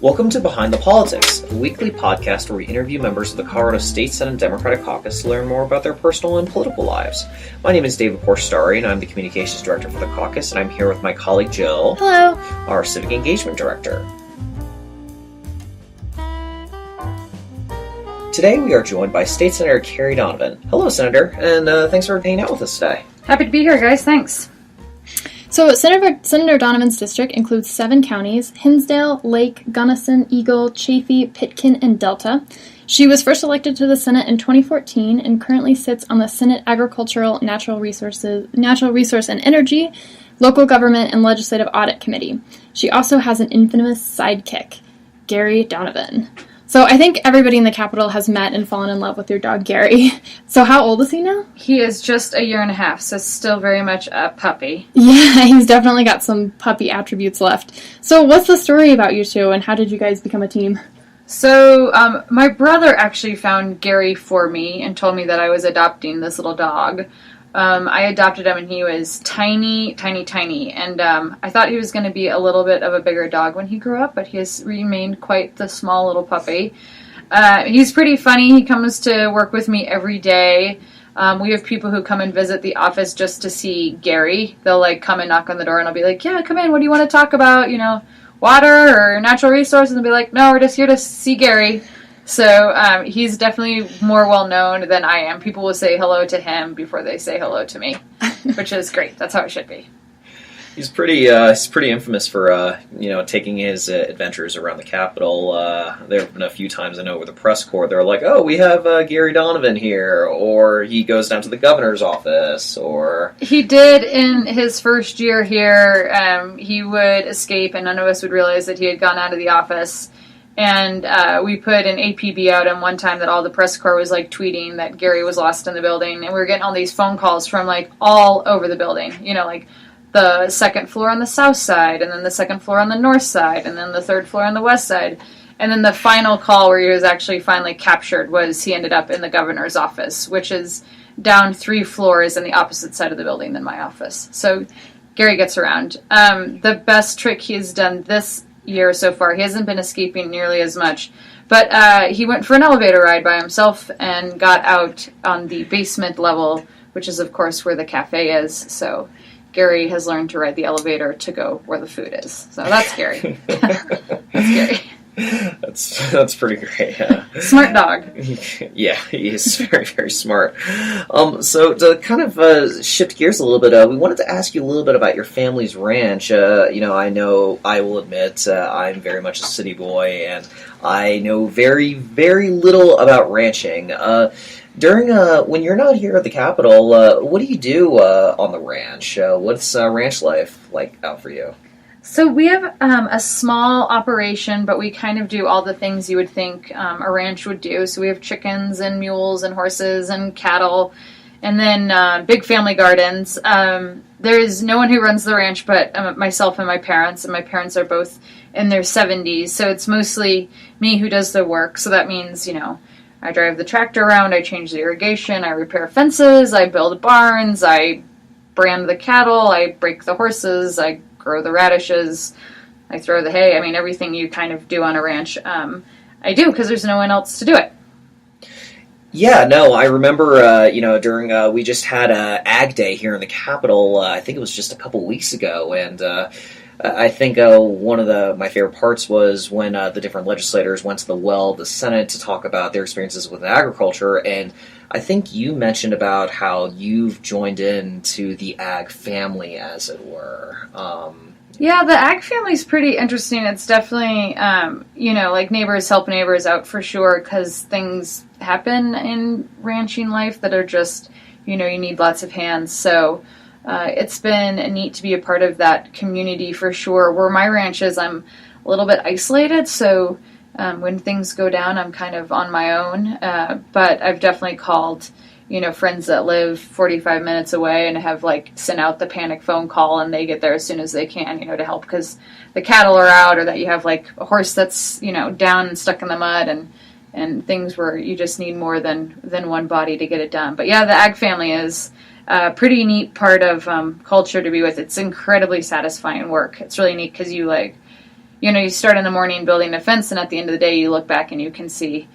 Welcome to Behind the Politics, a weekly podcast where we interview members of the Colorado State Senate Democratic Caucus to learn more about their personal and political lives. My name is David Pourshoushtari, and I'm the Communications Director for the Caucus, and I'm here with my colleague Jill. Hello. Our Civic Engagement Director. Today we are joined by State Senator Kerry Donovan. Hello, Senator, and thanks for hanging out with us today. Happy to be here, guys. Thanks. So Senator Donovan's district includes 7 counties: Hinsdale, Lake, Gunnison, Eagle, Chaffee, Pitkin, and Delta. She was first elected to the Senate in 2014 and currently sits on the Senate Agricultural, Natural Resource and Energy, Local Government, and Legislative Audit Committee. She also has an infamous sidekick, Kerry Donovan. So I think everybody in the Capitol has met and fallen in love with your dog, Gary. So how old is he now? He is just a year and a half, so still very much a puppy. Yeah, he's definitely got some puppy attributes left. So what's the story about you two, and how did you guys become a team? So my brother actually found Gary for me and told me that I was adopting this little dog. I adopted him and he was tiny, and I thought he was going to be a little bit of a bigger dog when he grew up, but he has remained quite the small little puppy. He's pretty funny. He comes to work with me every day. We have people who come and visit the office just to see Gary. They'll come and knock on the door and I'll be like, yeah, come in. What do you want to talk about? Water or natural resources? And they'll be like, no, we're just here to see Gary. So he's definitely more well-known than I am. People will say hello to him before they say hello to me, which is great. That's how it should be. He's pretty infamous for taking his adventures around the Capitol. There have been a few times I know with the press corps they're like, "Oh, we have Kerry Donovan here," or he goes down to the governor's office, or he did in his first year here. He would escape, and none of us would realize that he had gone out of the office. And we put an APB out on one time that all the press corps was tweeting that Gary was lost in the building, and we were getting all these phone calls from all over the building. The second floor on the south side, and then the second floor on the north side, and then the third floor on the west side. And then the final call where he was actually finally captured was he ended up in the governor's office, which is down 3 floors on the opposite side of the building than my office. So Gary gets around. The best trick he's done this year so far, he hasn't been escaping nearly as much, but he went for an elevator ride by himself and got out on the basement level, which is of course where the cafe is. So Gary has learned to ride the elevator to go where the food is. So that's scary. That's scary. That's pretty great. Smart dog. Yeah, he is very, very smart. So to kind of shift gears a little bit, we wanted to ask you a little bit about your family's ranch. I know I will admit I'm very much a city boy, and I know very, very little about ranching. During when you're not here at the Capitol, what do you do on the ranch? What's ranch life like out for you? So we have a small operation, but we kind of do all the things you would think a ranch would do. So we have chickens and mules and horses and cattle, and then big family gardens. There is no one who runs the ranch but myself and my parents, and my parents are both in their 70s. So it's mostly me who does the work. So that means, I drive the tractor around, I change the irrigation, I repair fences, I build barns, I brand the cattle, I break the horses, I grow the radishes, I throw the hay. I mean, everything you kind of do on a ranch, I do because there's no one else to do it. Yeah, no, I remember, during, we just had Ag Day here in the Capitol, I think it was just a couple weeks ago, and I think one of my favorite parts was when the different legislators went to the Senate to talk about their experiences with agriculture, and I think you mentioned about how you've joined in to the ag family, as it were. Yeah, the ag family is pretty interesting. It's definitely, neighbors help neighbors out for sure, because things happen in ranching life that are just, you need lots of hands. So it's been neat to be a part of that community for sure. Where my ranch is, I'm a little bit isolated, so when things go down, I'm kind of on my own. But I've definitely called, friends that live 45 minutes away and have sent out the panic phone call, and they get there as soon as they can, to help because the cattle are out, or that you have a horse that's, down and stuck in the mud, and things where you just need more than one body to get it done. But yeah, the ag family is a pretty neat part of culture to be with. It's incredibly satisfying work. It's really neat because you you start in the morning building a fence, and at the end of the day, you look back and you can see,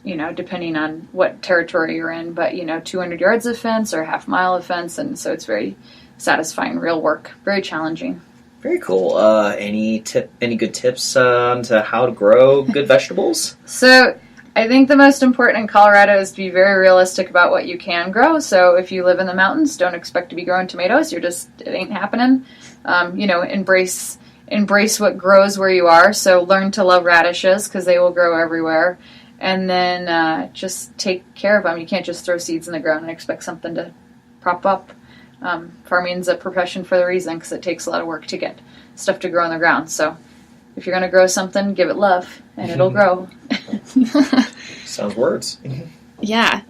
depending on what territory you're in, but, 200 yards of fence or half mile of fence. And so it's very satisfying, real work, very challenging. Very cool. Any good tips to how to grow good vegetables? So I think the most important in Colorado is to be very realistic about what you can grow. So if you live in the mountains, don't expect to be growing tomatoes. It ain't happening. Embrace what grows where you are. So learn to love radishes because they will grow everywhere. And then just take care of them. You can't just throw seeds in the ground and expect something to prop up. Farming's a profession for the reason because it takes a lot of work to get stuff to grow on the ground. So if you're going to grow something, give it love, and it'll grow. Sounds words. Yeah.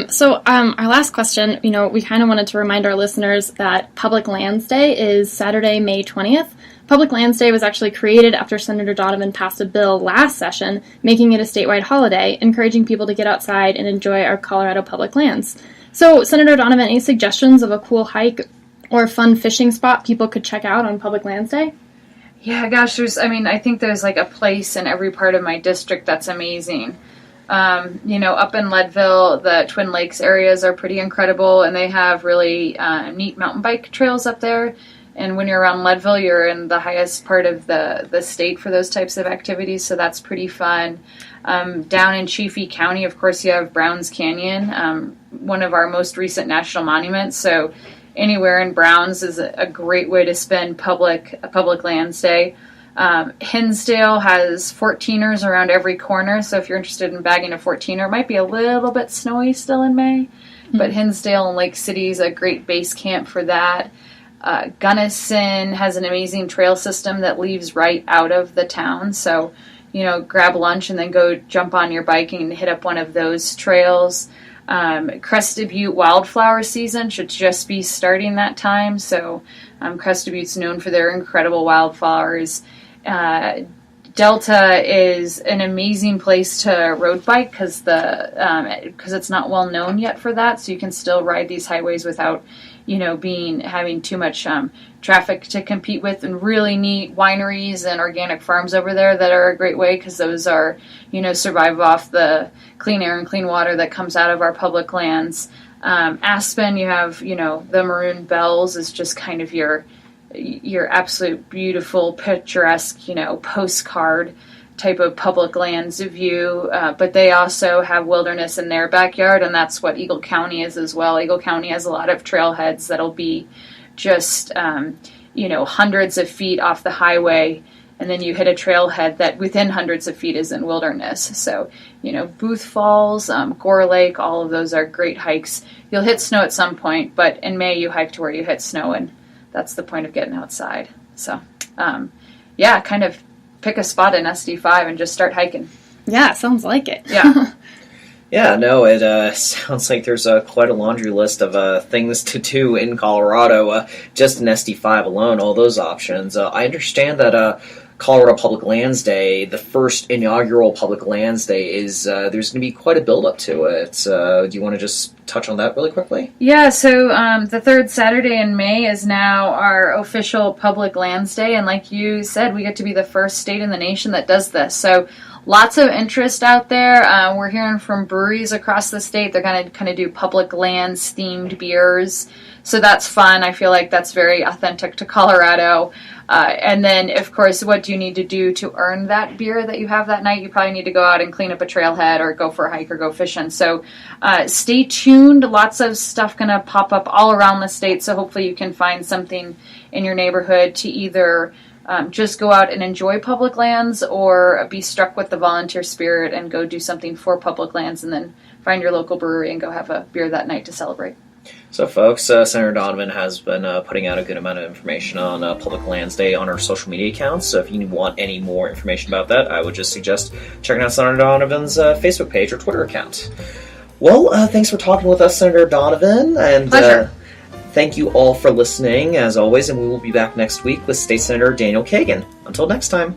So our last question, we kind of wanted to remind our listeners that Public Lands Day is Saturday, May 20th. Public Lands Day was actually created after Senator Donovan passed a bill last session, making it a statewide holiday, encouraging people to get outside and enjoy our Colorado public lands. So, Senator Donovan, any suggestions of a cool hike or fun fishing spot people could check out on Public Lands Day? Yeah, gosh, I think there's like a place in every part of my district that's amazing. Up in Leadville, the Twin Lakes areas are pretty incredible, and they have really neat mountain bike trails up there. And when you're around Leadville, you're in the highest part of the state for those types of activities, so that's pretty fun. Down in Chaffee County, of course, you have Browns Canyon, one of our most recent national monuments. So anywhere in Browns is a great way to spend public Lands Day. Hinsdale has 14ers around every corner, so if you're interested in bagging a 14er, it might be a little bit snowy still in May, but Hinsdale and Lake City is a great base camp for that. Gunnison has an amazing trail system that leaves right out of the town, so grab lunch and then go jump on your bike and hit up one of those trails. Crested Butte wildflower season should just be starting that time, so Crested Butte's known for their incredible wildflowers. Delta is an amazing place to road bike because it's not well known yet for that, so you can still ride these highways without having too much traffic to compete with, and really neat wineries and organic farms over there that are a great way because those are, survive off the clean air and clean water that comes out of our public lands. Aspen, you have, the Maroon Bells is just kind of your absolute beautiful, picturesque, postcard type of public lands view, but they also have wilderness in their backyard, and that's what Eagle County is as well. Eagle County has a lot of trailheads that'll be just, hundreds of feet off the highway, and then you hit a trailhead that within hundreds of feet is in wilderness. So, Booth Falls, Gore Lake, all of those are great hikes. You'll hit snow at some point, but in May you hike to where you hit snow, and that's the point of getting outside. So, kind of pick a spot in SD5 and just start hiking. Yeah, sounds like it. Yeah. Yeah, no, it sounds like there's quite a laundry list of things to do in Colorado, just in SD5 alone, all those options. I understand that Colorado Public Lands Day, the first inaugural Public Lands Day, is there's going to be quite a build-up to it. Do you want to just touch on that really quickly? Yeah, so the third Saturday in May is now our official Public Lands Day, and like you said, we get to be the first state in the nation that does this. So lots of interest out there. We're hearing from breweries across the state. They're going to kind of do public lands themed beers. So that's fun. I feel like that's very authentic to Colorado. And then, of course, what do you need to do to earn that beer that you have that night? You probably need to go out and clean up a trailhead or go for a hike or go fishing. So stay tuned. Lots of stuff going to pop up all around the state. So hopefully you can find something in your neighborhood to either just go out and enjoy public lands or be struck with the volunteer spirit and go do something for public lands and then find your local brewery and go have a beer that night to celebrate. So, folks, Senator Donovan has been putting out a good amount of information on Public Lands Day on our social media accounts. So if you want any more information about that, I would just suggest checking out Senator Donovan's Facebook page or Twitter account. Well, thanks for talking with us, Senator Donovan. And pleasure. Thank you all for listening, as always, and we will be back next week with State Senator Daniel Kagan. Until next time.